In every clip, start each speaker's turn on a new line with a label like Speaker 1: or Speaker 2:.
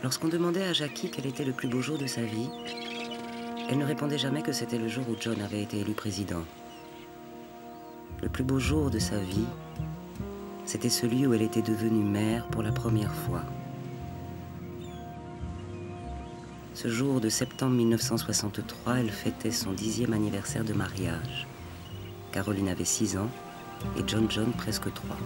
Speaker 1: Lorsqu'on demandait à Jackie quel était le plus beau jour de sa vie, elle ne répondait jamais que c'était le jour où John avait été élu président. Le plus beau jour de sa vie, c'était celui où elle était devenue mère pour la première fois. Ce jour de septembre 1963, elle fêtait son 10e anniversaire de mariage. Caroline avait 6 ans et John presque 3.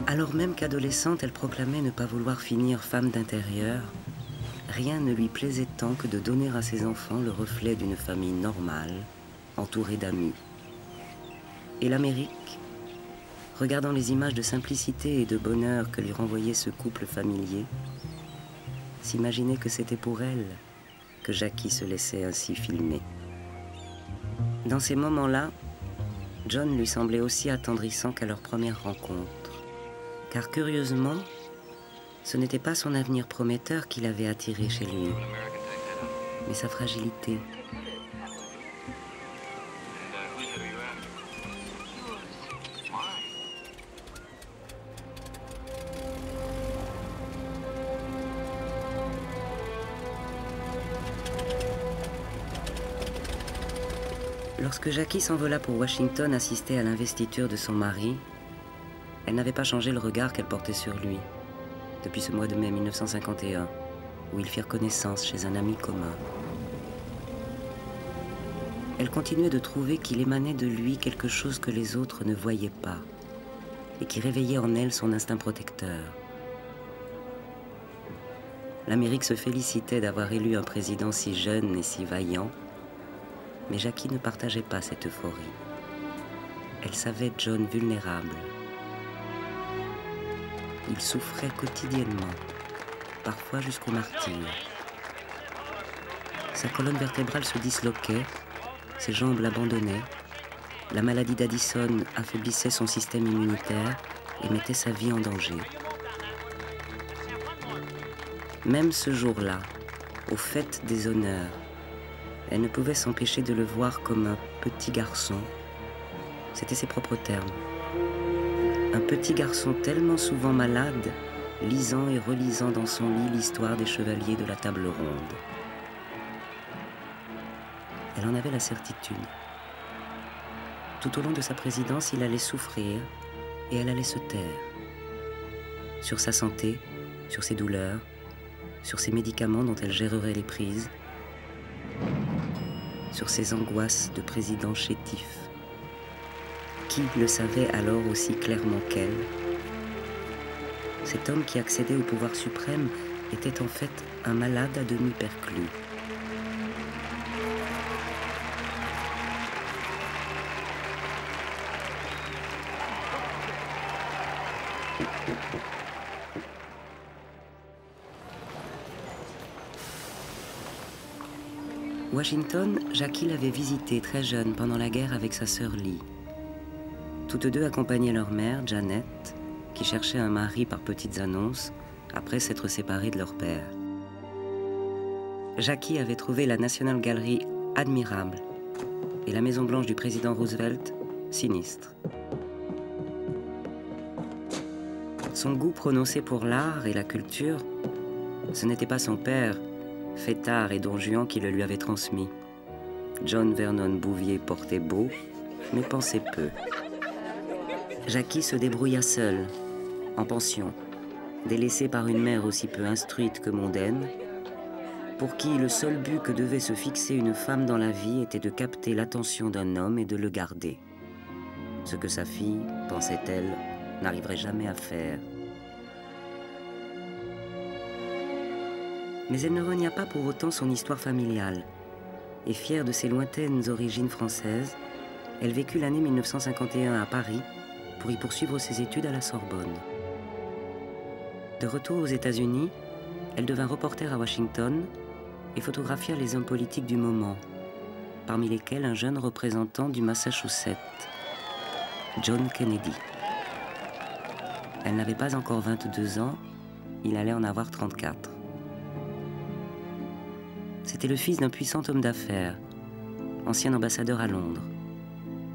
Speaker 1: Alors même qu'adolescente, elle proclamait ne pas vouloir finir femme d'intérieur, rien ne lui plaisait tant que de donner à ses enfants le reflet d'une famille normale, entourée d'amis. Et l'Amérique, regardant les images de simplicité et de bonheur que lui renvoyait ce couple familier, s'imaginait que c'était pour elle que Jackie se laissait ainsi filmer. Dans ces moments-là, John lui semblait aussi attendrissant qu'à leur première rencontre. Car curieusement, ce n'était pas son avenir prometteur qui l'avait attiré chez lui, mais sa fragilité. Lorsque Jackie s'envola pour Washington assister à l'investiture de son mari, elle n'avait pas changé le regard qu'elle portait sur lui, depuis ce mois de mai 1951, où ils firent connaissance chez un ami commun. Elle continuait de trouver qu'il émanait de lui quelque chose que les autres ne voyaient pas, et qui réveillait en elle son instinct protecteur. L'Amérique se félicitait d'avoir élu un président si jeune et si vaillant, mais Jackie ne partageait pas cette euphorie. Elle savait John vulnérable. Il souffrait quotidiennement, parfois jusqu'au martyre. Sa colonne vertébrale se disloquait, ses jambes l'abandonnaient, la maladie d'Addison affaiblissait son système immunitaire et mettait sa vie en danger. Même ce jour-là, aux fêtes des honneurs, elle ne pouvait s'empêcher de le voir comme un petit garçon. C'était ses propres termes. Un petit garçon tellement souvent malade, lisant et relisant dans son lit l'histoire des chevaliers de la table ronde. Elle en avait la certitude. Tout au long de sa présidence, il allait souffrir et elle allait se taire. Sur sa santé, sur ses douleurs, sur ses médicaments dont elle gérerait les prises, sur ses angoisses de président chétif. Qui le savait alors aussi clairement qu'elle? Cet homme qui accédait au pouvoir suprême était en fait un malade à demi perclus. Washington, Jackie l'avait visité très jeune pendant la guerre avec sa sœur Lee. Toutes deux accompagnaient leur mère, Janet, qui cherchait un mari par petites annonces, après s'être séparée de leur père. Jackie avait trouvé la National Gallery admirable et la Maison Blanche du président Roosevelt sinistre. Son goût prononcé pour l'art et la culture, ce n'était pas son père, fêtard et don Juan, qui le lui avait transmis. John Vernon Bouvier portait beau, mais pensait peu. Jackie se débrouilla seule, en pension, délaissée par une mère aussi peu instruite que mondaine, pour qui le seul but que devait se fixer une femme dans la vie était de capter l'attention d'un homme et de le garder. Ce que sa fille, pensait-elle, n'arriverait jamais à faire. Mais elle ne renia pas pour autant son histoire familiale, et fière de ses lointaines origines françaises, elle vécut l'année 1951 à Paris pour y poursuivre ses études à la Sorbonne. De retour aux États-Unis, elle devint reporter à Washington et photographia les hommes politiques du moment, parmi lesquels un jeune représentant du Massachusetts, John Kennedy. Elle n'avait pas encore 22 ans, il allait en avoir 34. C'était le fils d'un puissant homme d'affaires, ancien ambassadeur à Londres.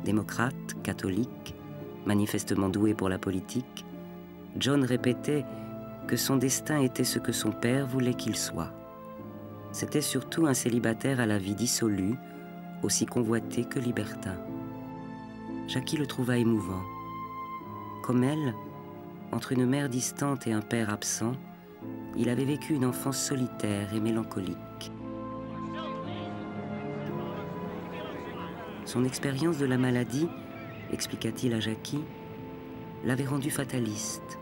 Speaker 1: Démocrate, catholique, manifestement doué pour la politique, John répétait que son destin était ce que son père voulait qu'il soit. C'était surtout un célibataire à la vie dissolue, aussi convoité que libertin. Jackie le trouva émouvant. Comme elle, entre une mère distante et un père absent, il avait vécu une enfance solitaire et mélancolique. Son expérience de la maladie, expliqua-t-il à Jackie, l'avait rendu fataliste.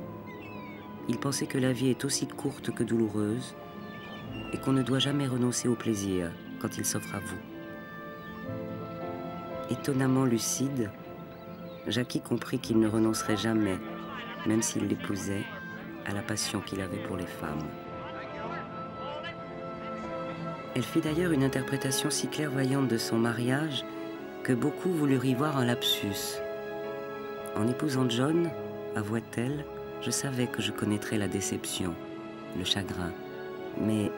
Speaker 1: Il pensait que la vie est aussi courte que douloureuse et qu'on ne doit jamais renoncer au plaisir quand il s'offre à vous. Étonnamment lucide, Jackie comprit qu'il ne renoncerait jamais, même s'il l'épousait, à la passion qu'il avait pour les femmes. Elle fit d'ailleurs une interprétation si clairvoyante de son mariage que beaucoup voulurent y voir un lapsus. En épousant John, avoua-t-elle, je savais que je connaîtrais la déception, le chagrin, mais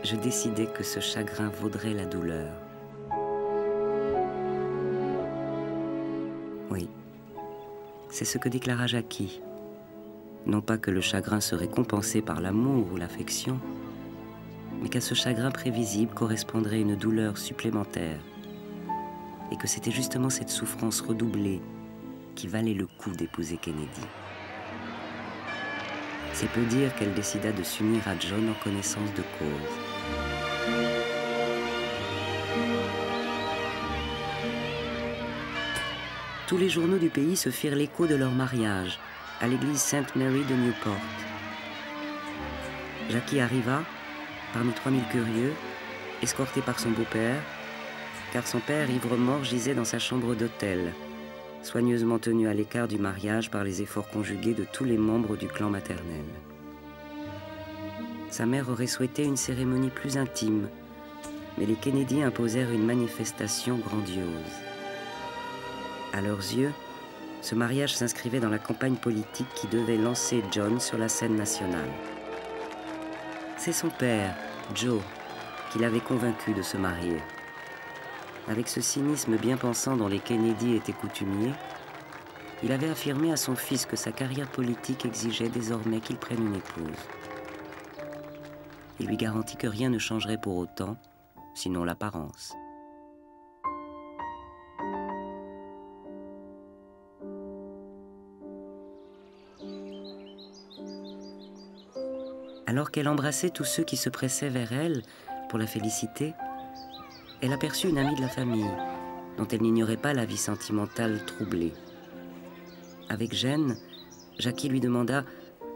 Speaker 1: je décidai que ce chagrin vaudrait la douleur. Oui, c'est ce que déclara Jackie. Non pas que le chagrin serait compensé par l'amour ou l'affection, mais qu'à ce chagrin prévisible correspondrait une douleur supplémentaire, et que c'était justement cette souffrance redoublée qui valait le coup d'épouser Kennedy. C'est peu dire qu'elle décida de s'unir à John en connaissance de cause. Tous les journaux du pays se firent l'écho de leur mariage à l'église Sainte Mary de Newport. Jackie arriva, parmi 3000 curieux, escorté par son beau-père, car son père, ivre-mort, gisait dans sa chambre d'hôtel, soigneusement tenu à l'écart du mariage par les efforts conjugués de tous les membres du clan maternel. Sa mère aurait souhaité une cérémonie plus intime, mais les Kennedy imposèrent une manifestation grandiose. À leurs yeux, ce mariage s'inscrivait dans la campagne politique qui devait lancer John sur la scène nationale. C'est son père, Joe, qui l'avait convaincu de se marier. Avec ce cynisme bien pensant dont les Kennedy étaient coutumiers, il avait affirmé à son fils que sa carrière politique exigeait désormais qu'il prenne une épouse. Il lui garantit que rien ne changerait pour autant, sinon l'apparence. Alors qu'elle embrassait tous ceux qui se pressaient vers elle pour la féliciter, elle aperçut une amie de la famille, dont elle n'ignorait pas la vie sentimentale troublée. Avec gêne, Jackie lui demanda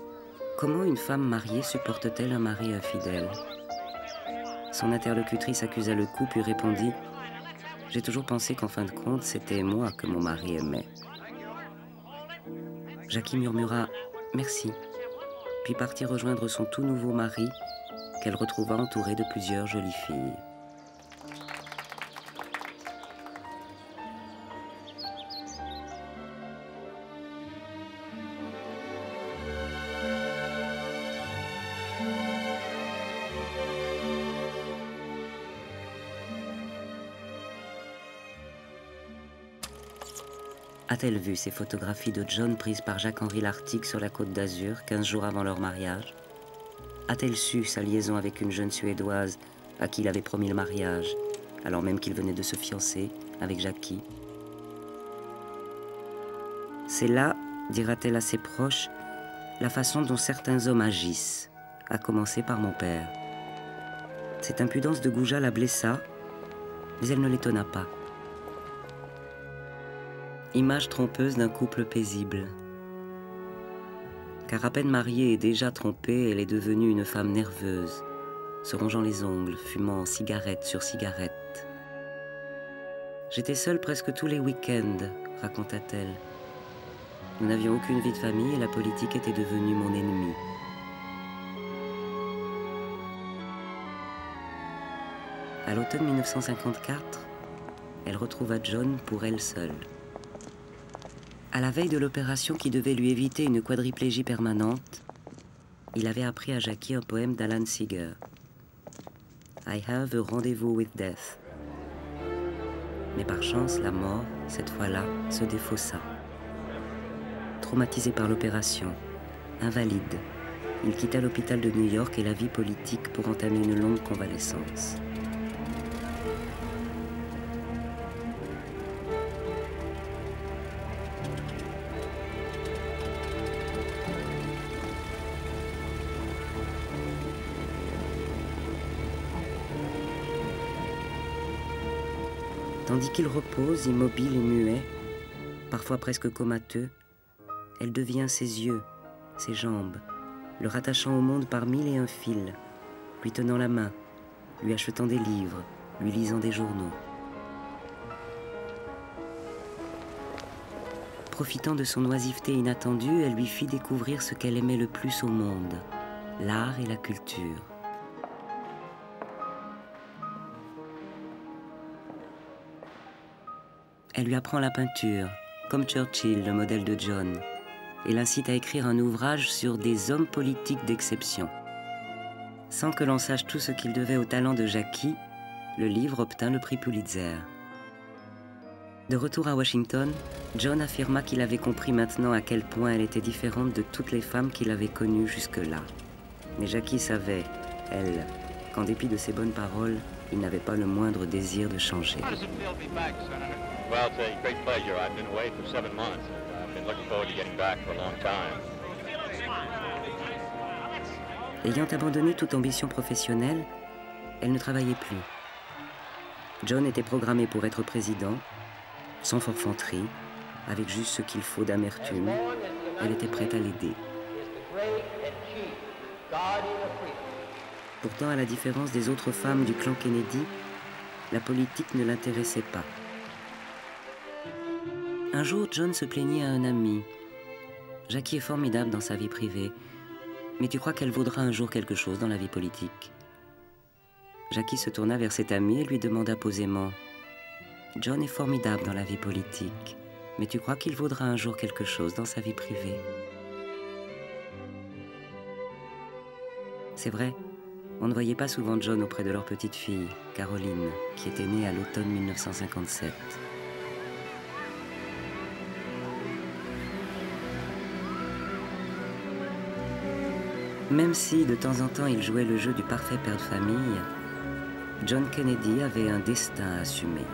Speaker 1: « Comment une femme mariée supporte-t-elle un mari infidèle ?» Son interlocutrice accusa le coup puis répondit « J'ai toujours pensé qu'en fin de compte, c'était moi que mon mari aimait. » Jackie murmura « Merci », puis partit rejoindre son tout nouveau mari, qu'elle retrouva entouré de plusieurs jolies filles. A-t-elle vu ces photographies de John prises par Jacques-Henri Lartigue sur la Côte d'Azur, 15 jours avant leur mariage? A-t-elle su sa liaison avec une jeune Suédoise à qui il avait promis le mariage, alors même qu'il venait de se fiancer avec Jackie? C'est là, dira-t-elle à ses proches, la façon dont certains hommes agissent, à commencer par mon père. Cette impudence de goujat la blessa, mais elle ne l'étonna pas. Image trompeuse d'un couple paisible. Car à peine mariée et déjà trompée, elle est devenue une femme nerveuse, se rongeant les ongles, fumant cigarette sur cigarette. J'étais seule presque tous les week-ends, raconta-t-elle. Nous n'avions aucune vie de famille et la politique était devenue mon ennemi. À l'automne 1954, elle retrouva John pour elle seule. À la veille de l'opération qui devait lui éviter une quadriplégie permanente, il avait appris à Jackie un poème d'Alan Seeger. « I have a rendezvous with death ». Mais par chance, la mort, cette fois-là, se défaussa. Traumatisée par l'opération, Invalide, il quitta l'hôpital de New York et la vie politique pour entamer une longue convalescence. Tandis qu'il repose, immobile et muet, parfois presque comateux, elle devient ses yeux, ses jambes, le rattachant au monde par mille et un fils, lui tenant la main, lui achetant des livres, lui lisant des journaux. Profitant de son oisiveté inattendue, elle lui fit découvrir ce qu'elle aimait le plus au monde, l'art et la culture. Elle lui apprend la peinture, comme Churchill, le modèle de John, et l'incite à écrire un ouvrage sur des hommes politiques d'exception. Sans que l'on sache tout ce qu'il devait au talent de Jackie, le livre obtint le prix Pulitzer. De retour à Washington, John affirma qu'il avait compris maintenant à quel point elle était différente de toutes les femmes qu'il avait connues jusque-là. Mais Jackie savait, elle, qu'en dépit de ses bonnes paroles, il n'avait pas le moindre désir de changer.
Speaker 2: Well, it's a great pleasure. I've been away for 7 months. I've been looking forward to getting back for a long time.
Speaker 1: Ayant abandonné toute ambition professionnelle, elle ne travaillait plus. John était programmé pour être président, sans forfanterie, avec juste ce qu'il faut d'amertume. Elle était prête à l'aider. Pourtant, à la différence des autres femmes du clan Kennedy, la politique ne l'intéressait pas. Un jour, John se plaignit à un ami. « Jackie est formidable dans sa vie privée, mais tu crois qu'elle vaudra un jour quelque chose dans la vie politique ?» Jackie se tourna vers cet ami et lui demanda posément « John est formidable dans la vie politique, mais tu crois qu'il vaudra un jour quelque chose dans sa vie privée ?» C'est vrai, on ne voyait pas souvent John auprès de leur petite fille, Caroline, qui était née à l'automne 1957. Même si, de temps en temps, il jouait le jeu du parfait père de famille, John Kennedy avait un destin à assumer.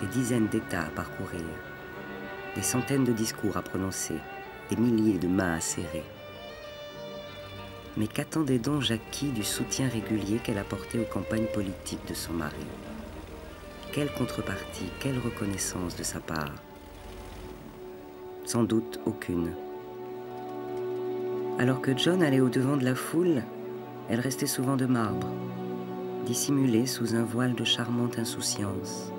Speaker 1: Des dizaines d'États à parcourir, des centaines de discours à prononcer, des milliers de mains à serrer. Mais qu'attendait donc Jackie du soutien régulier qu'elle apportait aux campagnes politiques de son mari? Quelle contrepartie, quelle reconnaissance de sa part? Sans doute aucune. Alors que John allait au-devant de la foule, elle restait souvent de marbre, dissimulée sous un voile de charmante insouciance.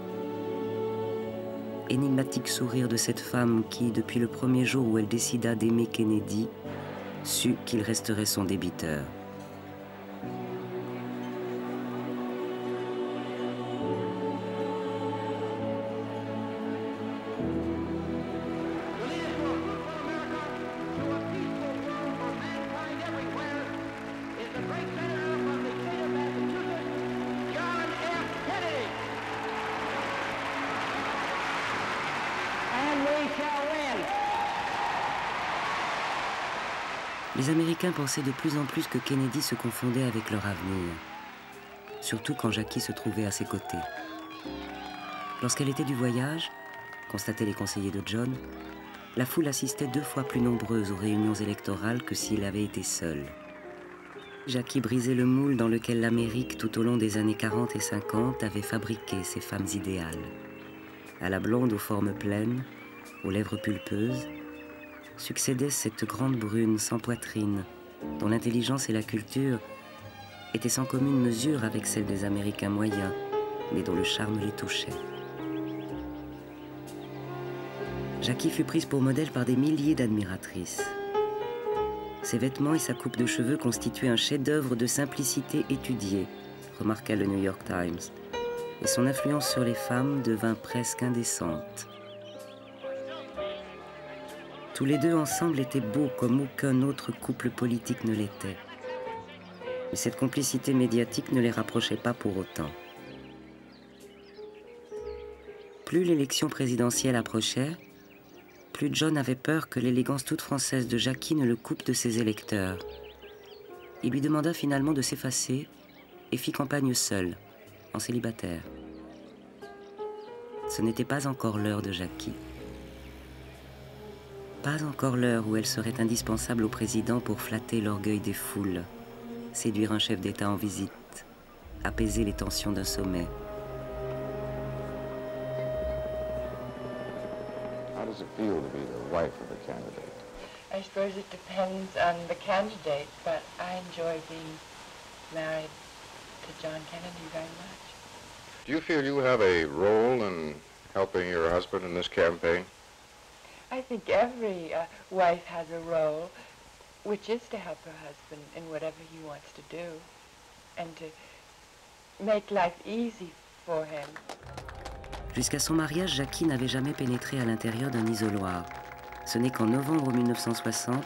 Speaker 1: Énigmatique sourire de cette femme qui, depuis le premier jour où elle décida d'aimer Kennedy, sut qu'il resterait son débiteur. Les Américains pensaient de plus en plus que Kennedy se confondait avec leur avenir, surtout quand Jackie se trouvait à ses côtés. Lorsqu'elle était du voyage, constataient les conseillers de John, la foule assistait 2 fois plus nombreuse aux réunions électorales que s'il avait été seul. Jackie brisait le moule dans lequel l'Amérique, tout au long des années 40 et 50, avait fabriqué ses femmes idéales. À la blonde aux formes pleines, aux lèvres pulpeuses, succédait cette grande brune sans poitrine, dont l'intelligence et la culture étaient sans commune mesure avec celles des Américains moyens, mais dont le charme les touchait. Jackie fut prise pour modèle par des milliers d'admiratrices. Ses vêtements et sa coupe de cheveux constituaient un chef-d'œuvre de simplicité étudiée, remarqua le New York Times, et son influence sur les femmes devint presque indécente. Tous les deux ensemble étaient beaux comme aucun autre couple politique ne l'était. Mais cette complicité médiatique ne les rapprochait pas pour autant. Plus l'élection présidentielle approchait, plus John avait peur que l'élégance toute française de Jackie ne le coupe de ses électeurs. Il lui demanda finalement de s'effacer et fit campagne seul, en célibataire. Ce n'était pas encore l'heure de Jackie. Pas encore l'heure où elle serait indispensable au président pour flatter l'orgueil des foules, séduire un chef d'État en visite, apaiser les tensions d'un sommet.
Speaker 3: How does it feel to be the wife of a candidate?
Speaker 4: I suppose it depends on the candidate, but I enjoy being married to John Kennedy very much.
Speaker 3: Do you feel you have a role in helping your husband in this campaign?
Speaker 4: I think every wife has a role, which is to help her husband in whatever he wants to do, and to make life easy for him.
Speaker 1: Jusqu'à son mariage, Jackie n'avait jamais pénétré à l'intérieur d'un isoloir. Ce n'est qu'en novembre 1960,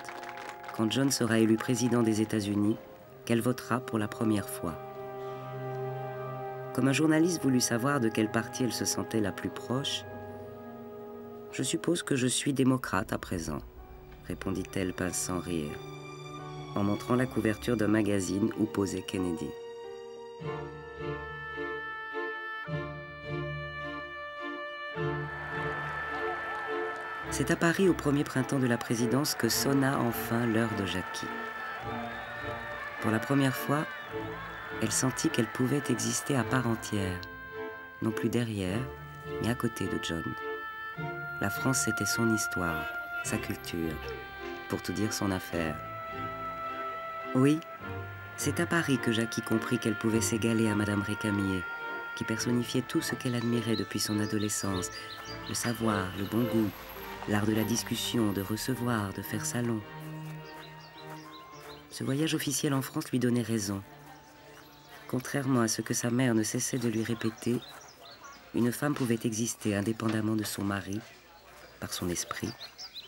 Speaker 1: quand John sera élu président des États-Unis, qu'elle votera pour la première fois. Comme un journaliste voulut savoir de quel parti elle se sentait la plus proche, « Je suppose que je suis démocrate à présent », répondit-elle pince sans rire, en montrant la couverture d'un magazine où posait Kennedy. C'est à Paris, au premier printemps de la présidence, que sonna enfin l'heure de Jackie. Pour la première fois, elle sentit qu'elle pouvait exister à part entière, non plus derrière, mais à côté de John. La France, c'était son histoire, sa culture, pour tout dire son affaire. Oui, c'est à Paris que Jackie comprit qu'elle pouvait s'égaler à Madame Récamier, qui personnifiait tout ce qu'elle admirait depuis son adolescence, le savoir, le bon goût, l'art de la discussion, de recevoir, de faire salon. Ce voyage officiel en France lui donnait raison. Contrairement à ce que sa mère ne cessait de lui répéter, une femme pouvait exister indépendamment de son mari, par son esprit,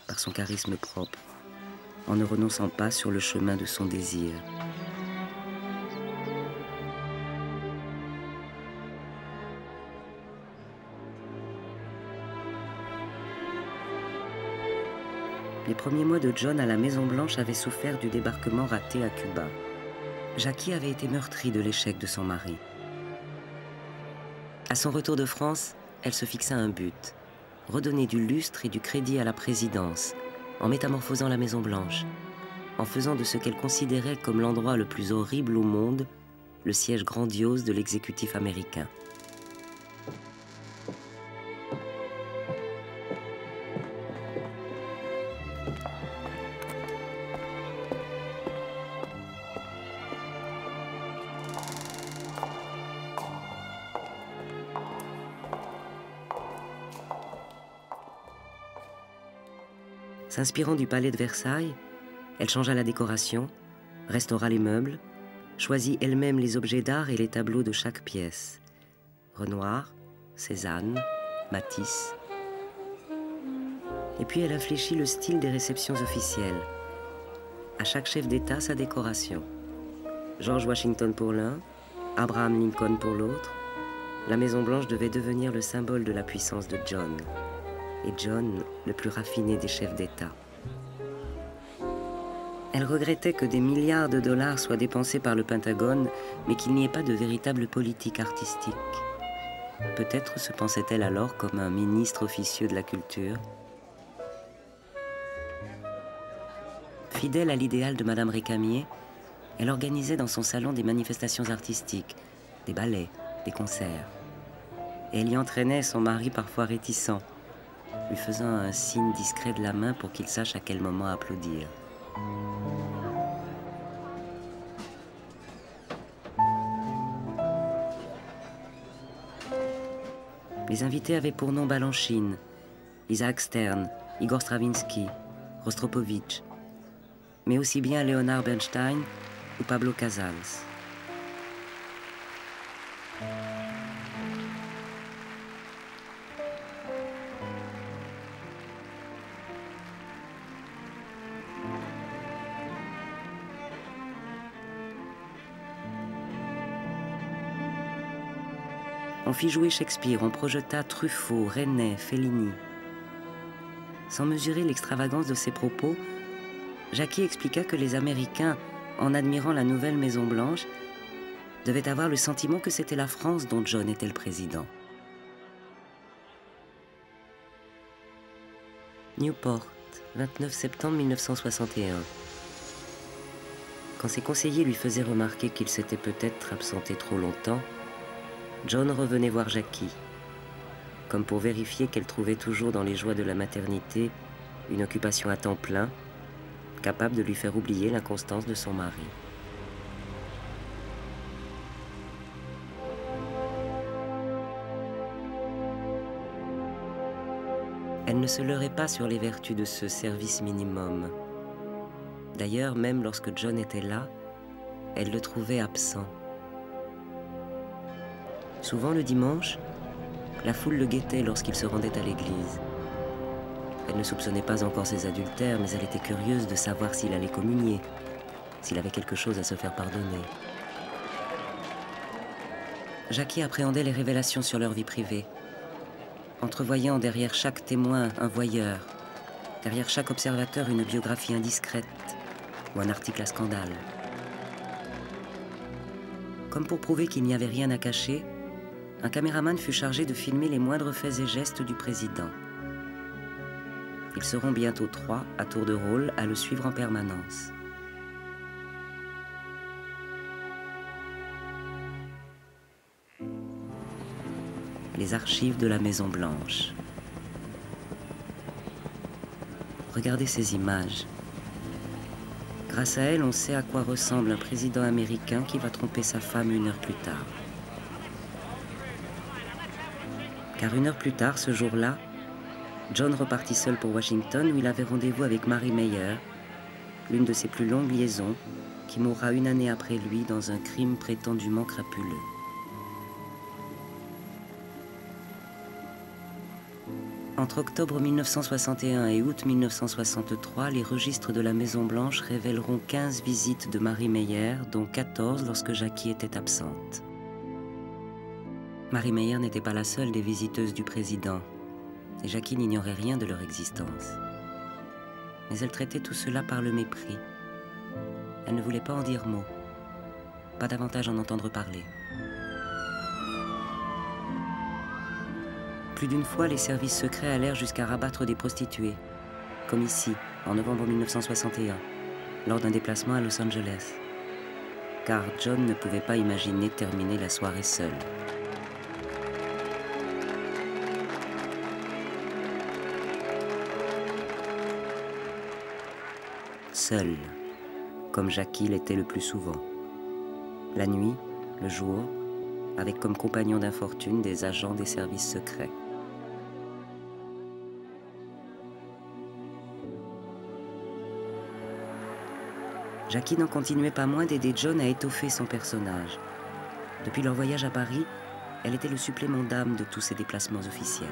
Speaker 1: par son charisme propre, en ne renonçant pas sur le chemin de son désir. Les premiers mois de John à la Maison-Blanche avaient souffert du débarquement raté à Cuba. Jackie avait été meurtrie de l'échec de son mari. À son retour de France, elle se fixa un but, redonner du lustre et du crédit à la présidence, en métamorphosant la Maison-Blanche, en faisant de ce qu'elle considérait comme l'endroit le plus horrible au monde, le siège grandiose de l'exécutif américain. S'inspirant du palais de Versailles, elle changea la décoration, restaura les meubles, choisit elle-même les objets d'art et les tableaux de chaque pièce. Renoir, Cézanne, Matisse. Et puis elle infléchit le style des réceptions officielles. À chaque chef d'État, sa décoration. George Washington pour l'un, Abraham Lincoln pour l'autre. La Maison-Blanche devait devenir le symbole de la puissance de John. Et John, le plus raffiné des chefs d'État. Elle regrettait que des milliards de dollars soient dépensés par le Pentagone, mais qu'il n'y ait pas de véritable politique artistique. Peut-être se pensait-elle alors comme un ministre officieux de la culture. Fidèle à l'idéal de Madame Récamier, elle organisait dans son salon des manifestations artistiques, des ballets, des concerts. Et elle y entraînait son mari parfois réticent, lui faisant un signe discret de la main pour qu'il sache à quel moment applaudir. Les invités avaient pour nom Balanchine, Isaac Stern, Igor Stravinsky, Rostropovitch, mais aussi bien Leonard Bernstein ou Pablo Casals. On fit jouer Shakespeare, on projeta Truffaut, Resnais, Fellini. Sans mesurer l'extravagance de ses propos, Jackie expliqua que les Américains, en admirant la nouvelle Maison-Blanche, devaient avoir le sentiment que c'était la France dont John était le président. Newport, 29 septembre 1961. Quand ses conseillers lui faisaient remarquer qu'il s'était peut-être absenté trop longtemps, John revenait voir Jackie, comme pour vérifier qu'elle trouvait toujours dans les joies de la maternité une occupation à temps plein, capable de lui faire oublier l'inconstance de son mari. Elle ne se leurrait pas sur les vertus de ce service minimum. D'ailleurs, même lorsque John était là, elle le trouvait absent. Souvent le dimanche, la foule le guettait lorsqu'il se rendait à l'église. Elle ne soupçonnait pas encore ses adultères, mais elle était curieuse de savoir s'il allait communier, s'il avait quelque chose à se faire pardonner. Jackie appréhendait les révélations sur leur vie privée, entrevoyant derrière chaque témoin un voyeur, derrière chaque observateur une biographie indiscrète ou un article à scandale. Comme pour prouver qu'il n'y avait rien à cacher, un caméraman fut chargé de filmer les moindres faits et gestes du président. Ils seront bientôt 3, à tour de rôle, à le suivre en permanence. Les archives de la Maison-Blanche. Regardez ces images. Grâce à elles, on sait à quoi ressemble un président américain qui va tromper sa femme 1 heure plus tard. Car 1 heure plus tard, ce jour-là, John repartit seul pour Washington où il avait rendez-vous avec Mary Meyer, l'une de ses plus longues liaisons, qui mourra 1 année après lui dans un crime prétendument crapuleux. Entre octobre 1961 et août 1963, les registres de la Maison-Blanche révéleront 15 visites de Mary Meyer, dont 14 lorsque Jackie était absente. Mary Meyer n'était pas la seule des visiteuses du président, et Jackie n'ignorait rien de leur existence. Mais elle traitait tout cela par le mépris. Elle ne voulait pas en dire mot, pas davantage en entendre parler. Plus d'une fois, les services secrets allèrent jusqu'à rabattre des prostituées, comme ici, en novembre 1961, lors d'un déplacement à Los Angeles. Car John ne pouvait pas imaginer terminer la soirée seul. Seul, comme Jackie l'était le plus souvent. La nuit, le jour, avec comme compagnon d'infortune des agents des services secrets. Jackie n'en continuait pas moins d'aider John à étoffer son personnage. Depuis leur voyage à Paris, elle était le supplément d'âme de tous ses déplacements officiels.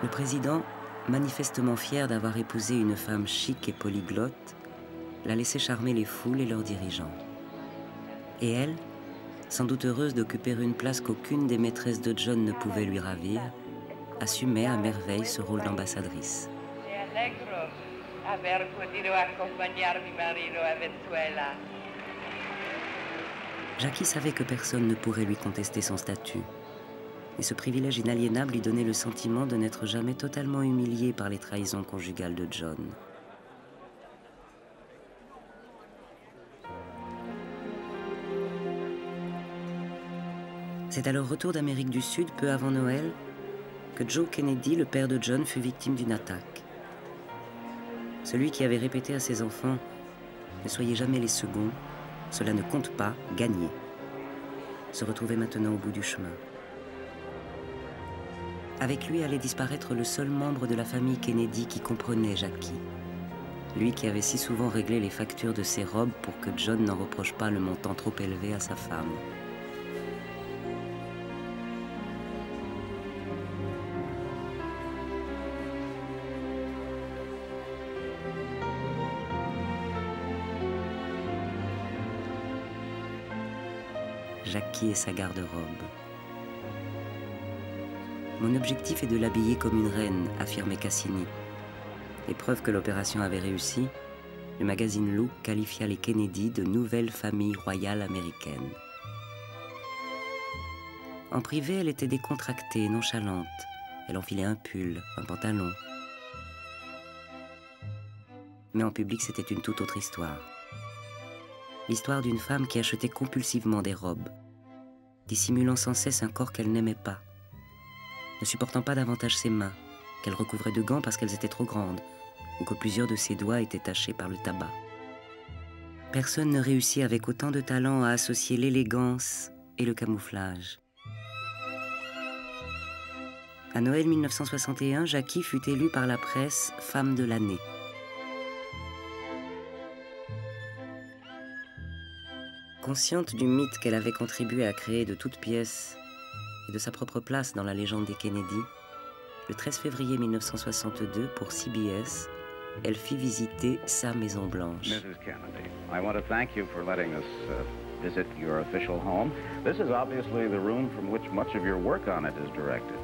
Speaker 1: Le président, manifestement fier d'avoir épousé une femme chic et polyglotte, la laissait charmer les foules et leurs dirigeants. Et elle, sans doute heureuse d'occuper une place qu'aucune des maîtresses de John ne pouvait lui ravir, assumait à merveille ce rôle d'ambassadrice. Jackie savait que personne ne pourrait lui contester son statut. Et ce privilège inaliénable lui donnait le sentiment de n'être jamais totalement humiliée par les trahisons conjugales de John. C'est à leur retour d'Amérique du Sud, peu avant Noël, que Joe Kennedy, le père de John, fut victime d'une attaque. Celui qui avait répété à ses enfants « Ne soyez jamais les seconds, cela ne compte pas, gagnez », se retrouvait maintenant au bout du chemin. Avec lui allait disparaître le seul membre de la famille Kennedy qui comprenait Jackie. Lui qui avait si souvent réglé les factures de ses robes pour que John n'en reproche pas le montant trop élevé à sa femme. Jackie et sa garde-robe. Mon objectif est de l'habiller comme une reine, affirmait Cassini. Et preuve que l'opération avait réussi, le magazine Look qualifia les Kennedy de nouvelle famille royale américaine. En privé, elle était décontractée, nonchalante. Elle enfilait un pull, un pantalon. Mais en public, c'était une toute autre histoire. L'histoire d'une femme qui achetait compulsivement des robes, dissimulant sans cesse un corps qu'elle n'aimait pas, ne supportant pas davantage ses mains, qu'elle recouvrait de gants parce qu'elles étaient trop grandes, ou que plusieurs de ses doigts étaient tachés par le tabac. Personne ne réussit avec autant de talent à associer l'élégance et le camouflage. À Noël 1961, Jackie fut élue par la presse femme de l'année. Consciente du mythe qu'elle avait contribué à créer de toutes pièces et de sa propre place dans la légende des Kennedy, le 13 février 1962, pour CBS, elle fit visiter sa Maison Blanche.
Speaker 5: Mrs. Kennedy, I want to thank you for letting us visit your official home. This is obviously the room from which much of your work on it is directed.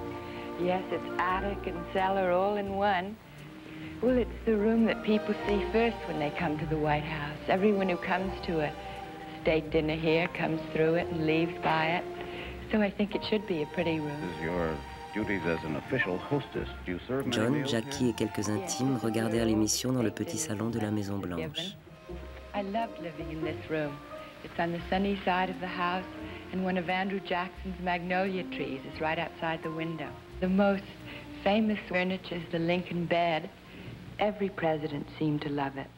Speaker 4: Yes, it's attic and cellar all in one. Well, it's the room that people see first when they come to the White House. Everyone who comes to a state dinner here comes through it and leaves by it. So I think it should be a pretty room.
Speaker 5: This is your duties as an official hostess. Do you serve many
Speaker 1: John,
Speaker 5: meals
Speaker 1: Jackie
Speaker 5: here?
Speaker 1: et quelques intimes regardèrent l'émission dans le petit salon de la Maison Blanche.
Speaker 4: I loved living in this room. It's on the sunny side of the house, and one of Andrew Jackson's magnolia trees is right outside the window. The most famous furniture is the Lincoln bed. Every president seemed to love it.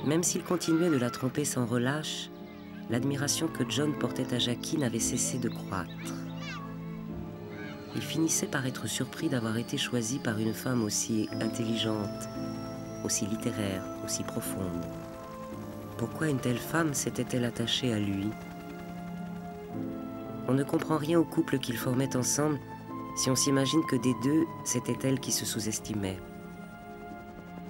Speaker 1: Même s'il continuait de la tromper sans relâche, l'admiration que John portait à Jackie n'avait cessé de croître. Il finissait par être surpris d'avoir été choisi par une femme aussi intelligente, aussi littéraire, aussi profonde. Pourquoi une telle femme s'était-elle attachée à lui? On ne comprend rien au couple qu'ils formaient ensemble si on s'imagine que des deux, c'était elle qui se sous-estimait.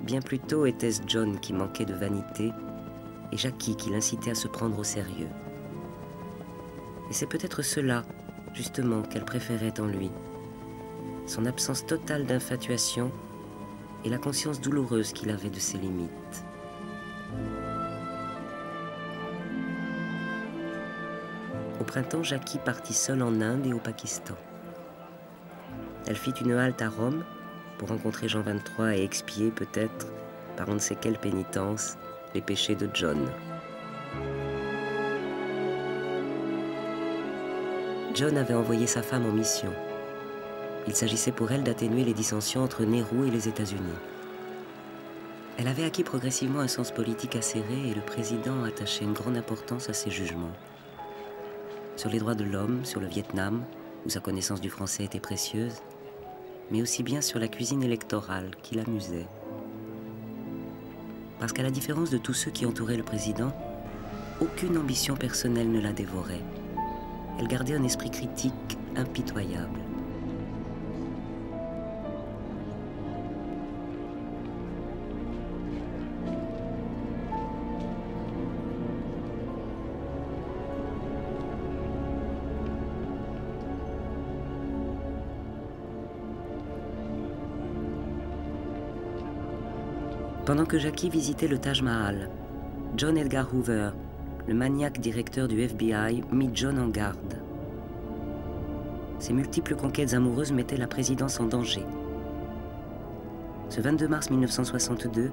Speaker 1: Bien plus tôt était-ce John qui manquait de vanité et Jackie qui l'incitait à se prendre au sérieux. Et c'est peut-être cela, justement, qu'elle préférait en lui. Son absence totale d'infatuation et la conscience douloureuse qu'il avait de ses limites. Au printemps, Jackie partit seule en Inde et au Pakistan. Elle fit une halte à Rome pour rencontrer Jean XXIII et expier, peut-être, par on ne sait quelle pénitence, les péchés de John. John avait envoyé sa femme en mission. Il s'agissait pour elle d'atténuer les dissensions entre Nehru et les États-Unis. Elle avait acquis progressivement un sens politique acéré et le président attachait une grande importance à ses jugements. Sur les droits de l'homme, sur le Vietnam, où sa connaissance du français était précieuse, mais aussi bien sur la cuisine électorale qui l'amusait. Parce qu'à la différence de tous ceux qui entouraient le président, aucune ambition personnelle ne la dévorait. Elle gardait un esprit critique impitoyable. Pendant que Jackie visitait le Taj Mahal, John Edgar Hoover, le maniaque directeur du FBI, mit John en garde. Ses multiples conquêtes amoureuses mettaient la présidence en danger. Ce 22 mars 1962,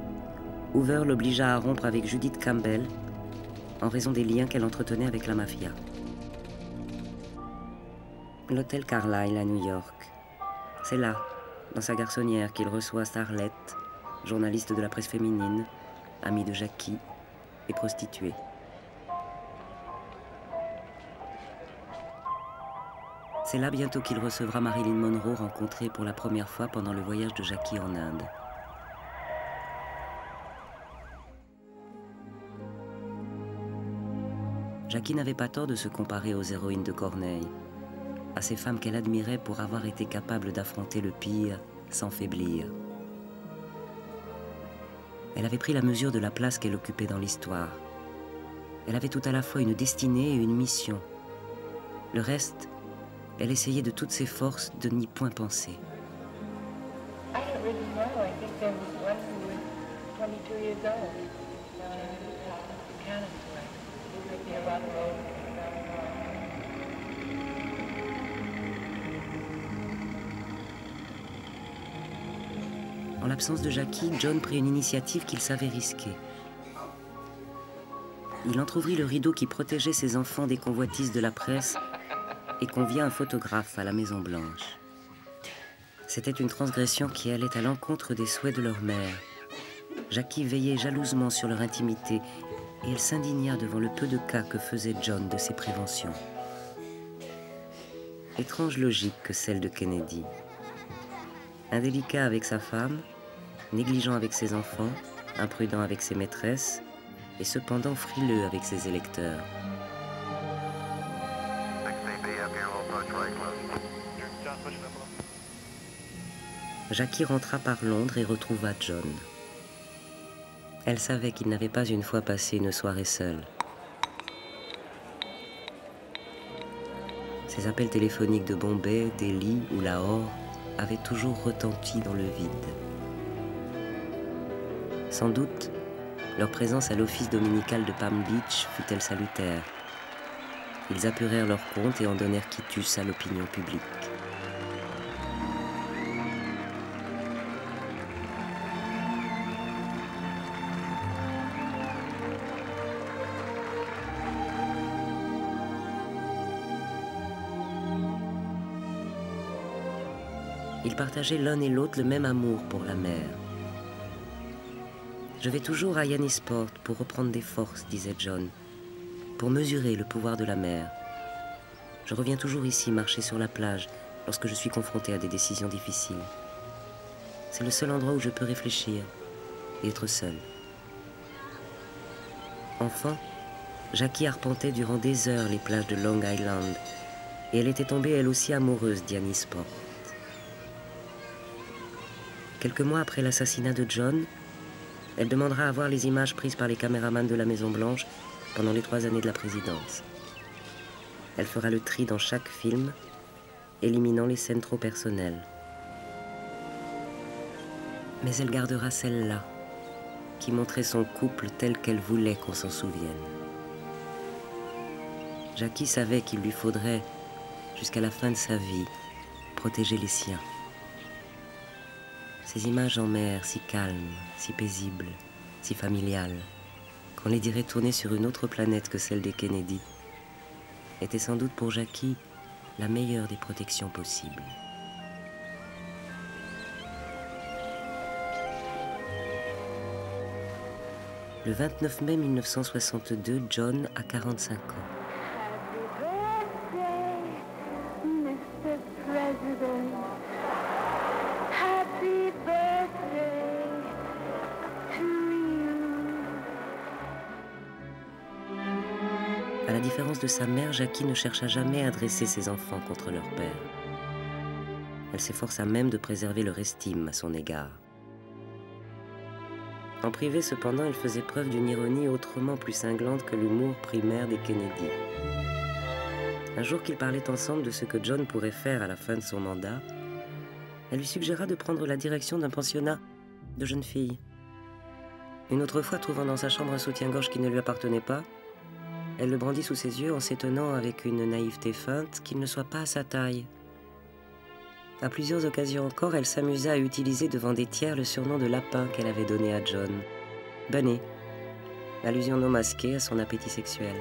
Speaker 1: Hoover l'obligea à rompre avec Judith Campbell en raison des liens qu'elle entretenait avec la mafia. L'hôtel Carlyle à New York. C'est là, dans sa garçonnière, qu'il reçoit Starlet, journaliste de la presse féminine, amie de Jackie et prostituée. C'est là bientôt qu'il recevra Marilyn Monroe, rencontrée pour la première fois pendant le voyage de Jackie en Inde. Jackie n'avait pas tort de se comparer aux héroïnes de Corneille, à ces femmes qu'elle admirait pour avoir été capables d'affronter le pire sans faiblir. Elle avait pris la mesure de la place qu'elle occupait dans l'histoire. Elle avait tout à la fois une destinée et une mission. Le reste, elle essayait de toutes ses forces de n'y point penser.
Speaker 4: I don't really know. I think there was one who was 22 years old. Cannon's way. He might be a rather old.
Speaker 1: En l'absence de Jackie, John prit une initiative qu'il savait risquer. Il entrouvrit le rideau qui protégeait ses enfants des convoitises de la presse et convia un photographe à la Maison Blanche. C'était une transgression qui allait à l'encontre des souhaits de leur mère. Jackie veillait jalousement sur leur intimité et elle s'indigna devant le peu de cas que faisait John de ses préventions. Étrange logique que celle de Kennedy. Indélicat avec sa femme, négligent avec ses enfants, imprudent avec ses maîtresses, et cependant frileux avec ses électeurs. Jackie rentra par Londres et retrouva John. Elle savait qu'il n'avait pas une fois passé une soirée seule. Ses appels téléphoniques de Bombay, Delhi ou Lahore avaient toujours retenti dans le vide. Sans doute, leur présence à l'office dominical de Palm Beach fut-elle salutaire. Ils apurèrent leur compte et en donnèrent quitus à l'opinion publique. Ils partageaient l'un et l'autre le même amour pour la mer. « Je vais toujours à Yannisport pour reprendre des forces, disait John, pour mesurer le pouvoir de la mer. Je reviens toujours ici marcher sur la plage lorsque je suis confronté à des décisions difficiles. C'est le seul endroit où je peux réfléchir et être seul. » Enfant, Jackie arpentait durant des heures les plages de Long Island et elle était tombée elle aussi amoureuse d'Yannisport. Quelques mois après l'assassinat de John, elle demandera à voir les images prises par les caméramans de la Maison Blanche pendant les 3 années de la présidence. Elle fera le tri dans chaque film, éliminant les scènes trop personnelles. Mais elle gardera celle-là, qui montrait son couple tel qu'elle voulait qu'on s'en souvienne. Jackie savait qu'il lui faudrait, jusqu'à la fin de sa vie, protéger les siens. Ces images en mer, si calmes, si paisibles, si familiales, qu'on les dirait tourner sur une autre planète que celle des Kennedy, étaient sans doute pour Jackie la meilleure des protections possibles. Le 29 mai 1962, John a 45 ans. À la différence de sa mère, Jackie ne chercha jamais à dresser ses enfants contre leur père. Elle s'efforça même de préserver leur estime à son égard. En privé, cependant, elle faisait preuve d'une ironie autrement plus cinglante que l'humour primaire des Kennedy. Un jour qu'ils parlaient ensemble de ce que John pourrait faire à la fin de son mandat, elle lui suggéra de prendre la direction d'un pensionnat de jeunes filles. Une autre fois, trouvant dans sa chambre un soutien-gorge qui ne lui appartenait pas, elle le brandit sous ses yeux en s'étonnant avec une naïveté feinte qu'il ne soit pas à sa taille. À plusieurs occasions encore, elle s'amusa à utiliser devant des tiers le surnom de lapin qu'elle avait donné à John, Bunny, allusion non masquée à son appétit sexuel.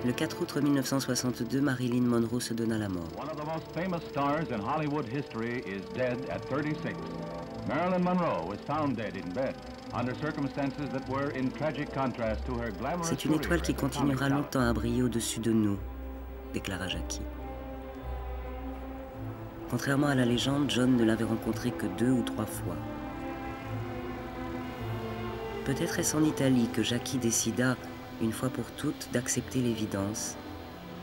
Speaker 1: Le 4 août 1962, Marilyn Monroe se donna la mort.
Speaker 6: One of the most famous stars in Hollywood history is dead at 36. Marilyn Monroe was found dead in bed, under circumstances that were in tragic contrast to her glamorous
Speaker 1: C'est une étoile qui continuera longtemps à briller au-dessus de nous, déclara Jackie. Contrairement à la légende, John ne l'avait rencontrée que 2 ou 3 fois. Peut-être est-ce en Italie que Jackie décida, une fois pour toutes, d'accepter l'évidence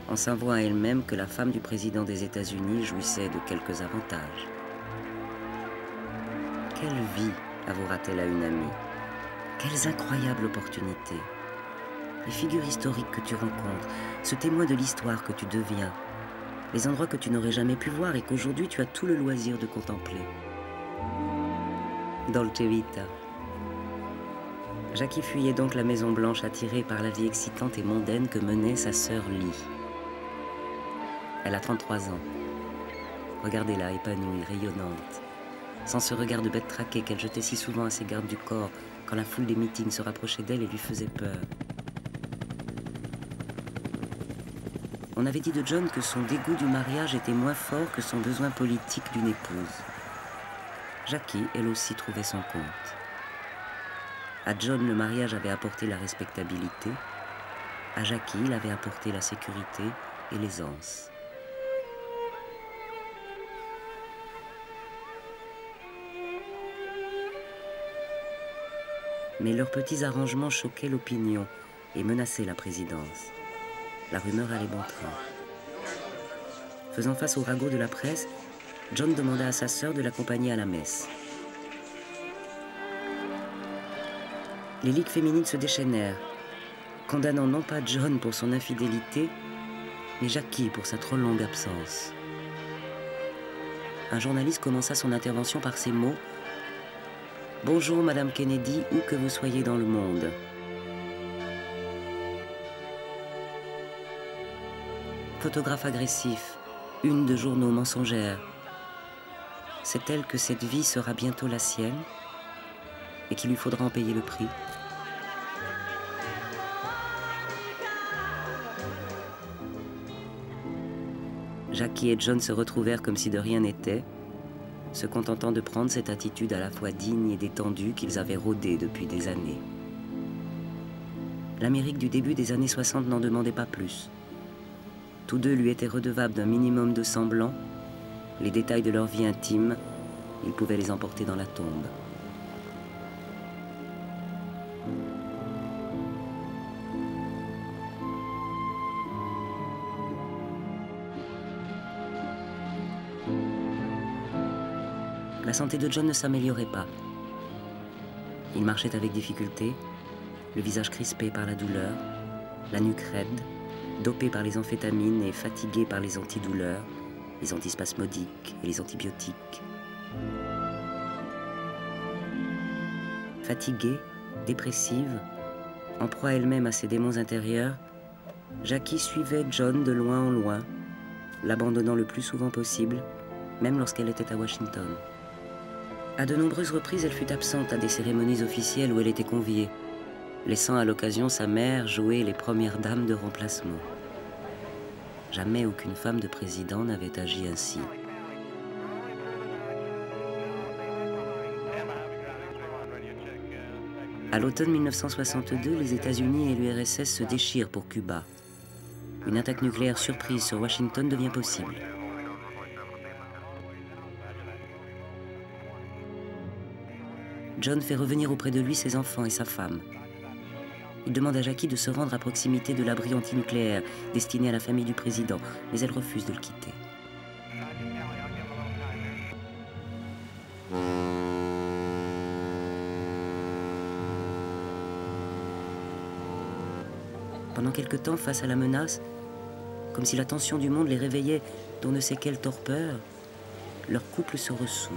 Speaker 1: en s'avouant à elle-même que la femme du président des États-Unis jouissait de quelques avantages. Quelle vie avouera-t-elle à une amie? Quelles incroyables opportunités! Les figures historiques que tu rencontres, ce témoin de l'histoire que tu deviens, les endroits que tu n'aurais jamais pu voir et qu'aujourd'hui tu as tout le loisir de contempler. Dolce Vita. Jackie fuyait donc la Maison Blanche attirée par la vie excitante et mondaine que menait sa sœur Lee. Elle a 33 ans. Regardez-la, épanouie, rayonnante. Sans ce regard de bête traquée qu'elle jetait si souvent à ses gardes du corps quand la foule des meetings se rapprochait d'elle et lui faisait peur. On avait dit de John que son dégoût du mariage était moins fort que son besoin politique d'une épouse. Jackie, elle aussi, trouvait son compte. À John, le mariage avait apporté la respectabilité. À Jackie, il avait apporté la sécurité et l'aisance. Mais leurs petits arrangements choquaient l'opinion et menaçaient la présidence. La rumeur allait bon train. Faisant face au ragot de la presse, John demanda à sa sœur de l'accompagner à la messe. Les ligues féminines se déchaînèrent, condamnant non pas John pour son infidélité, mais Jackie pour sa trop longue absence. Un journaliste commença son intervention par ces mots: « Bonjour, Madame Kennedy, où que vous soyez dans le monde. » Photographe agressif, une de journaux mensongères. Sait-elle que cette vie sera bientôt la sienne et qu'il lui faudra en payer le prix? Jackie et John se retrouvèrent comme si de rien n'était, se contentant de prendre cette attitude à la fois digne et détendue qu'ils avaient rôdée depuis des années. L'Amérique du début des années 60 n'en demandait pas plus. Tous deux lui étaient redevables d'un minimum de semblant. Les détails de leur vie intime, ils pouvaient les emporter dans la tombe. La santé de John ne s'améliorait pas. Il marchait avec difficulté, le visage crispé par la douleur, la nuque raide, dopé par les amphétamines et fatigué par les antidouleurs, les antispasmodiques et les antibiotiques. Fatiguée, dépressive, en proie elle-même à ses démons intérieurs, Jackie suivait John de loin en loin, l'abandonnant le plus souvent possible, même lorsqu'elle était à Washington. À de nombreuses reprises, elle fut absente à des cérémonies officielles où elle était conviée, laissant à l'occasion sa mère jouer les premières dames de remplacement. Jamais aucune femme de président n'avait agi ainsi. À l'automne 1962, les États-Unis et l'URSS se déchirent pour Cuba. Une attaque nucléaire surprise sur Washington devient possible. John fait revenir auprès de lui ses enfants et sa femme. Il demande à Jackie de se rendre à proximité de l'abri antinucléaire destiné à la famille du président, mais elle refuse de le quitter. Pendant quelque temps, face à la menace, comme si la tension du monde les réveillait d'on ne sait quelle torpeur, leur couple se ressoude.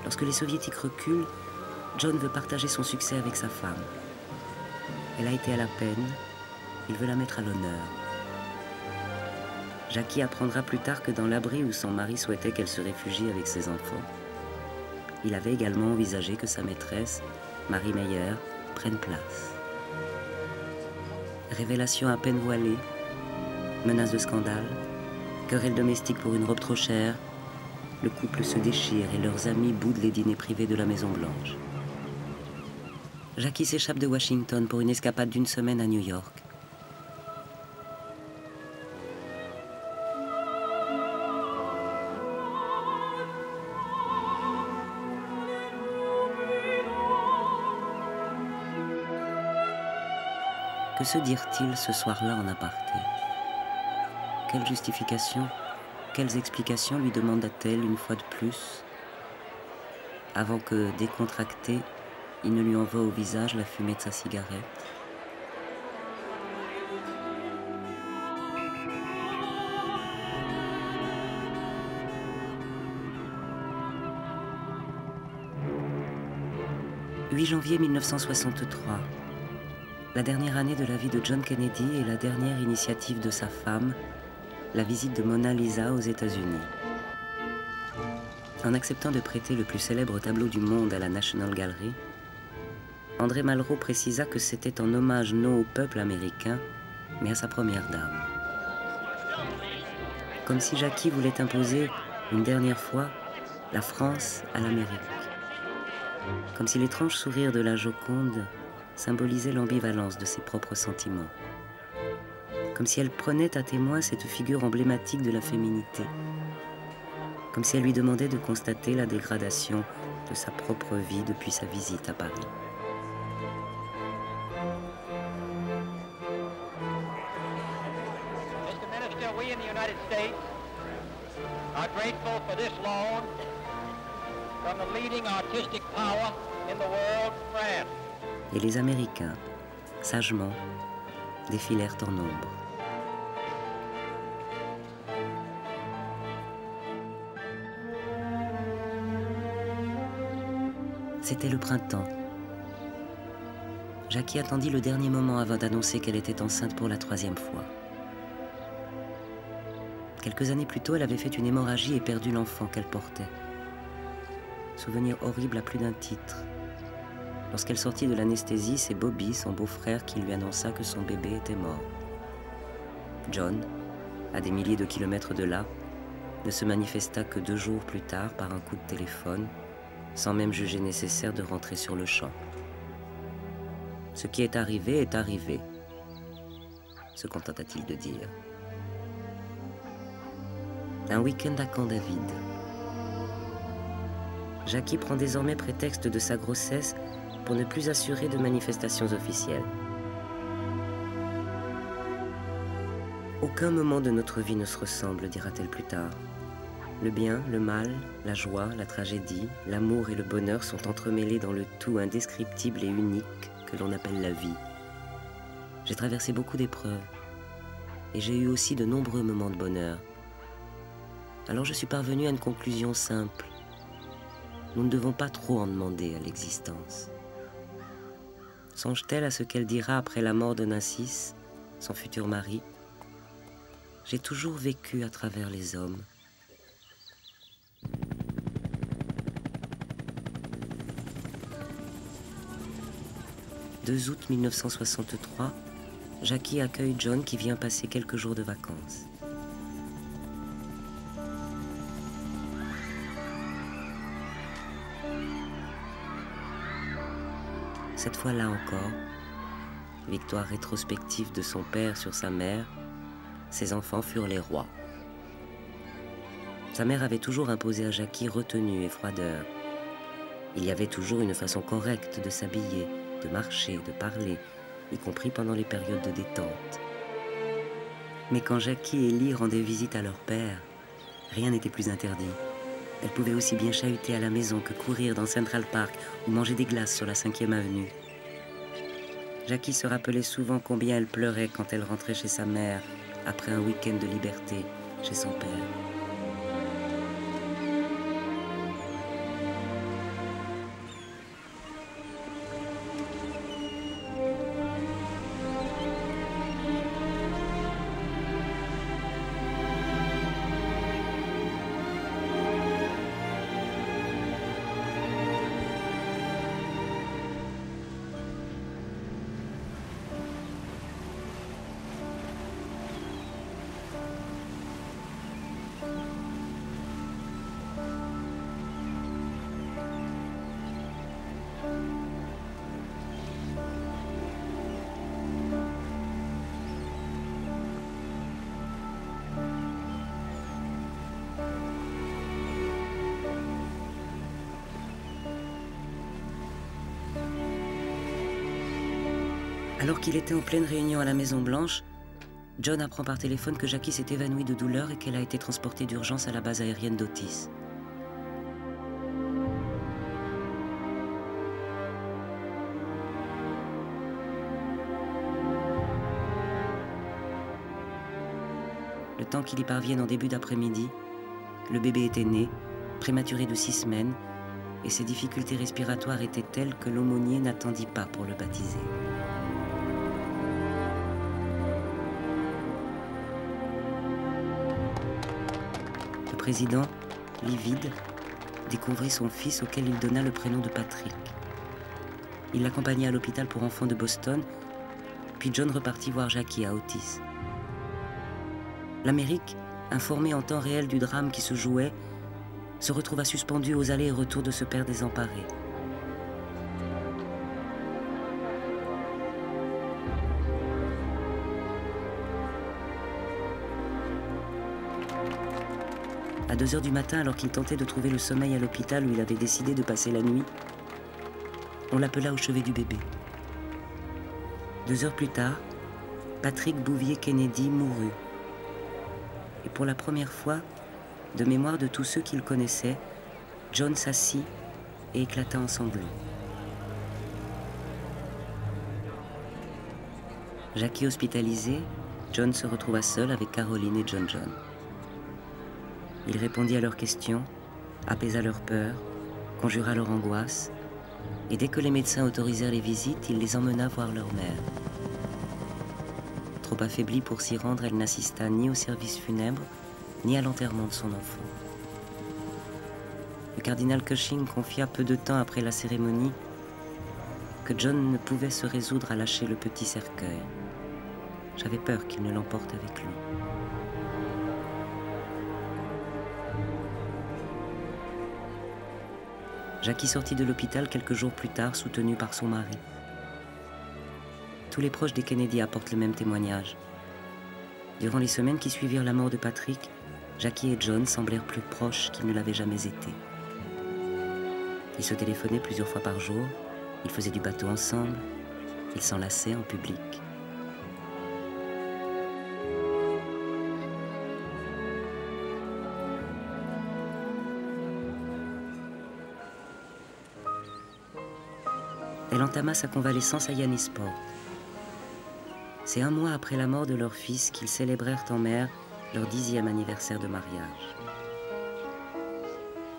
Speaker 1: Lorsque les soviétiques reculent, John veut partager son succès avec sa femme. Elle a été à la peine, il veut la mettre à l'honneur. Jackie apprendra plus tard que dans l'abri où son mari souhaitait qu'elle se réfugie avec ses enfants, il avait également envisagé que sa maîtresse, Marie Meyer, prenne place. Révélation à peine voilée, menace de scandale, querelle domestique pour une robe trop chère, le couple se déchire et leurs amis boudent les dîners privés de la Maison Blanche. Jackie s'échappe de Washington pour une escapade d'une semaine à New York. Que se dirent-ils ce soir-là en aparté? Quelle justification, quelles explications lui demanda-t-elle une fois de plus, avant que, décontracté, il ne lui envoie au visage la fumée de sa cigarette? « 8 janvier 1963. La dernière année de la vie de John Kennedy et la dernière initiative de sa femme, la visite de Mona Lisa aux États-Unis. En acceptant de prêter le plus célèbre tableau du monde à la National Gallery, André Malraux précisa que c'était en hommage non au peuple américain, mais à sa première dame. Comme si Jackie voulait imposer, une dernière fois, la France à l'Amérique. Comme si l'étrange sourire de la Joconde symbolisait l'ambivalence de ses propres sentiments. Comme si elle prenait à témoin cette figure emblématique de la féminité. Comme si elle lui demandait de constater la dégradation de sa propre vie depuis sa visite à Paris.
Speaker 2: Mr. Minister, we in the United States are grateful for this loan from the leading artistic power in the world, France.
Speaker 1: Et les Américains, sagement, défilèrent en nombre. C'était le printemps. Jackie attendit le dernier moment avant d'annoncer qu'elle était enceinte pour la 3e fois. Quelques années plus tôt, elle avait fait une hémorragie et perdu l'enfant qu'elle portait. Souvenir horrible à plus d'un titre. Lorsqu'elle sortit de l'anesthésie, c'est Bobby, son beau-frère, qui lui annonça que son bébé était mort. John, à des milliers de kilomètres de là, ne se manifesta que 2 jours plus tard par un coup de téléphone, sans même juger nécessaire de rentrer sur le champ. Ce qui est arrivé, se contenta-t-il de dire. Un week-end à Camp David. Jackie prend désormais prétexte de sa grossesse pour ne plus assurer de manifestations officielles. Aucun moment de notre vie ne se ressemble, dira-t-elle plus tard. Le bien, le mal, la joie, la tragédie, l'amour et le bonheur sont entremêlés dans le tout indescriptible et unique que l'on appelle la vie. J'ai traversé beaucoup d'épreuves et j'ai eu aussi de nombreux moments de bonheur. Alors je suis parvenu à une conclusion simple. Nous ne devons pas trop en demander à l'existence. Songe-t-elle à ce qu'elle dira après la mort de Nassis, son futur mari? J'ai toujours vécu à travers les hommes. « 2 août 1963, Jackie accueille John qui vient passer quelques jours de vacances. Cette fois-là encore, victoire rétrospective de son père sur sa mère, ses enfants furent les rois. Sa mère avait toujours imposé à Jackie retenue et froideur. Il y avait toujours une façon correcte de s'habiller, de marcher, de parler, y compris pendant les périodes de détente. Mais quand Jackie et Lee rendaient visite à leur père, rien n'était plus interdit. Elle pouvait aussi bien chahuter à la maison que courir dans Central Park ou manger des glaces sur la 5e avenue. Jackie se rappelait souvent combien elle pleurait quand elle rentrait chez sa mère après un week-end de liberté chez son père. Alors qu'il était en pleine réunion à la Maison-Blanche, John apprend par téléphone que Jackie s'est évanouie de douleur et qu'elle a été transportée d'urgence à la base aérienne d'Otis. Le temps qu'il y parvienne en début d'après-midi, le bébé était né, prématuré de 6 semaines, et ses difficultés respiratoires étaient telles que l'aumônier n'attendit pas pour le baptiser. Le président, livide, découvrit son fils auquel il donna le prénom de Patrick. Il l'accompagna à l'hôpital pour enfants de Boston, puis John repartit voir Jackie à Otis. L'Amérique, informée en temps réel du drame qui se jouait, se retrouva suspendue aux allers et retours de ce père désemparé. À 2 heures du matin, alors qu'il tentait de trouver le sommeil à l'hôpital où il avait décidé de passer la nuit, on l'appela au chevet du bébé. 2 heures plus tard, Patrick Bouvier Kennedy mourut. Et pour la première fois, de mémoire de tous ceux qu'il connaissait, John s'assit et éclata en sanglots. Jackie hospitalisé, John se retrouva seul avec Caroline et John. Il répondit à leurs questions, apaisa leur peur, conjura leur angoisse, et dès que les médecins autorisèrent les visites, il les emmena voir leur mère. Trop affaiblie pour s'y rendre, elle n'assista ni au service funèbre, ni à l'enterrement de son enfant. Le cardinal Cushing confia peu de temps après la cérémonie que John ne pouvait se résoudre à lâcher le petit cercueil. J'avais peur qu'il ne l'emporte avec lui. Jackie sortit de l'hôpital quelques jours plus tard, soutenue par son mari. Tous les proches des Kennedy apportent le même témoignage. Durant les semaines qui suivirent la mort de Patrick, Jackie et John semblèrent plus proches qu'ils ne l'avaient jamais été. Ils se téléphonaient plusieurs fois par jour, ils faisaient du bateau ensemble, ils s'enlaçaient en public. Elle entama sa convalescence à Yannisport. C'est 1 mois après la mort de leur fils qu'ils célébrèrent en mer leur 10e anniversaire de mariage.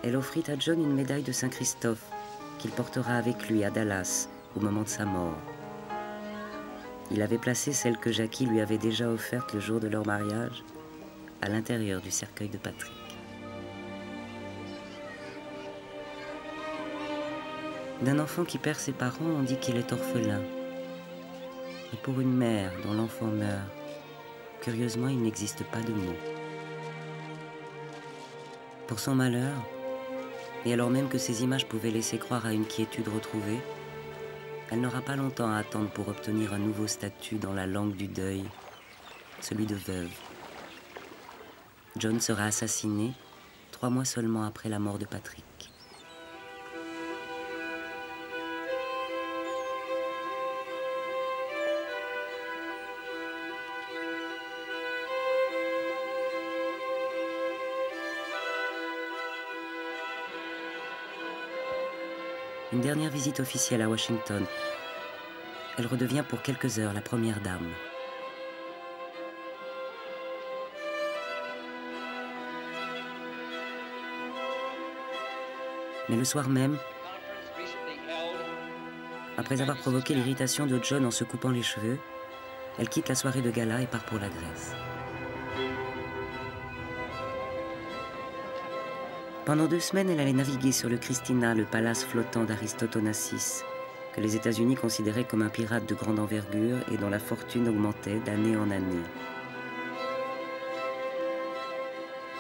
Speaker 1: Elle offrit à John une médaille de Saint-Christophe qu'il portera avec lui à Dallas au moment de sa mort. Il avait placé celle que Jackie lui avait déjà offerte le jour de leur mariage à l'intérieur du cercueil de Patrick. D'un enfant qui perd ses parents, on dit qu'il est orphelin. Et pour une mère dont l'enfant meurt, curieusement, il n'existe pas de mot. Pour son malheur, et alors même que ces images pouvaient laisser croire à une quiétude retrouvée, elle n'aura pas longtemps à attendre pour obtenir un nouveau statut dans la langue du deuil, celui de veuve. John sera assassiné 3 mois seulement après la mort de Patrick. Une dernière visite officielle à Washington. Elle redevient pour quelques heures la première dame. Mais le soir même, après avoir provoqué l'irritation de John en se coupant les cheveux, elle quitte la soirée de gala et part pour la Grèce. Pendant 2 semaines, elle allait naviguer sur le Christina, le palace flottant d'Aristote Onassis, que les États-Unis considéraient comme un pirate de grande envergure et dont la fortune augmentait d'année en année.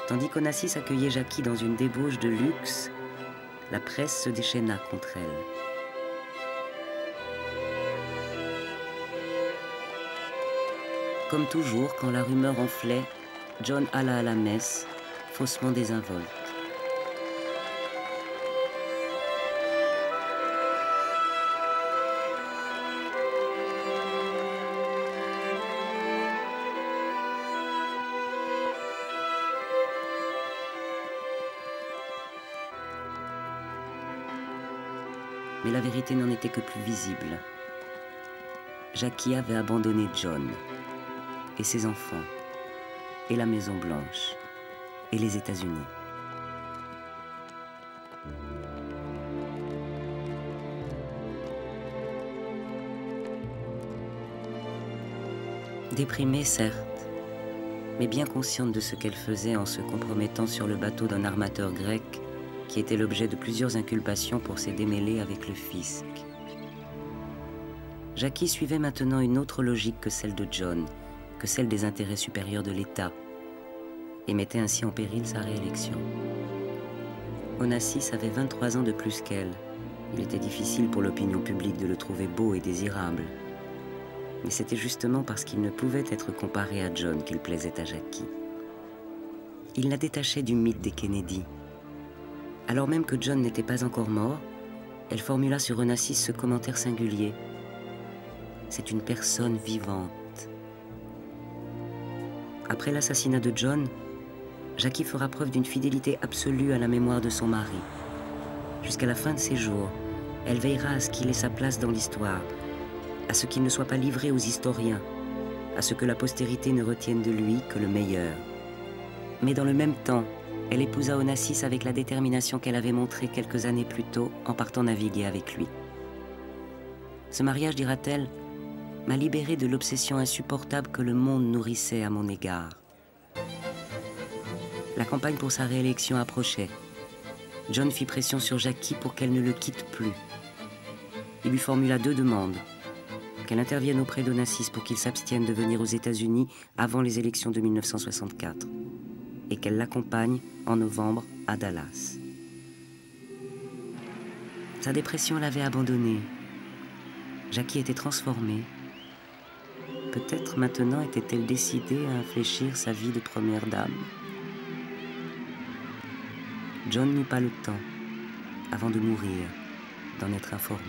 Speaker 1: Tandis qu'Onassis accueillait Jackie dans une débauche de luxe, la presse se déchaîna contre elle. Comme toujours, quand la rumeur enflait, John alla à la messe, faussement désinvolte. Mais la vérité n'en était que plus visible. Jackie avait abandonné John, et ses enfants, et la Maison Blanche, et les États-Unis. Déprimée, certes, mais bien consciente de ce qu'elle faisait en se compromettant sur le bateau d'un armateur grec qui était l'objet de plusieurs inculpations pour ses démêlés avec le fisc. Jackie suivait maintenant une autre logique que celle de John, que celle des intérêts supérieurs de l'État, et mettait ainsi en péril sa réélection. Onassis avait 23 ans de plus qu'elle. Il était difficile pour l'opinion publique de le trouver beau et désirable. Mais c'était justement parce qu'il ne pouvait être comparé à John qu'il plaisait à Jackie. Il la détachait du mythe des Kennedy. Alors même que John n'était pas encore mort, elle formula sur Onassis ce commentaire singulier. C'est une personne vivante. Après l'assassinat de John, Jackie fera preuve d'une fidélité absolue à la mémoire de son mari. Jusqu'à la fin de ses jours, elle veillera à ce qu'il ait sa place dans l'histoire, à ce qu'il ne soit pas livré aux historiens, à ce que la postérité ne retienne de lui que le meilleur. Mais dans le même temps, elle épousa Onassis avec la détermination qu'elle avait montrée quelques années plus tôt en partant naviguer avec lui. Ce mariage, dira-t-elle, m'a libérée de l'obsession insupportable que le monde nourrissait à mon égard. La campagne pour sa réélection approchait. John fit pression sur Jackie pour qu'elle ne le quitte plus. Il lui formula 2 demandes. Qu'elle intervienne auprès d'Onassis pour qu'il s'abstienne de venir aux États-Unis avant les élections de 1964 et qu'elle l'accompagne en novembre à Dallas. Sa dépression l'avait abandonnée. Jackie était transformée. Peut-être maintenant était-elle décidée à infléchir sa vie de première dame. John n'eut pas le temps, avant de mourir, d'en être informé.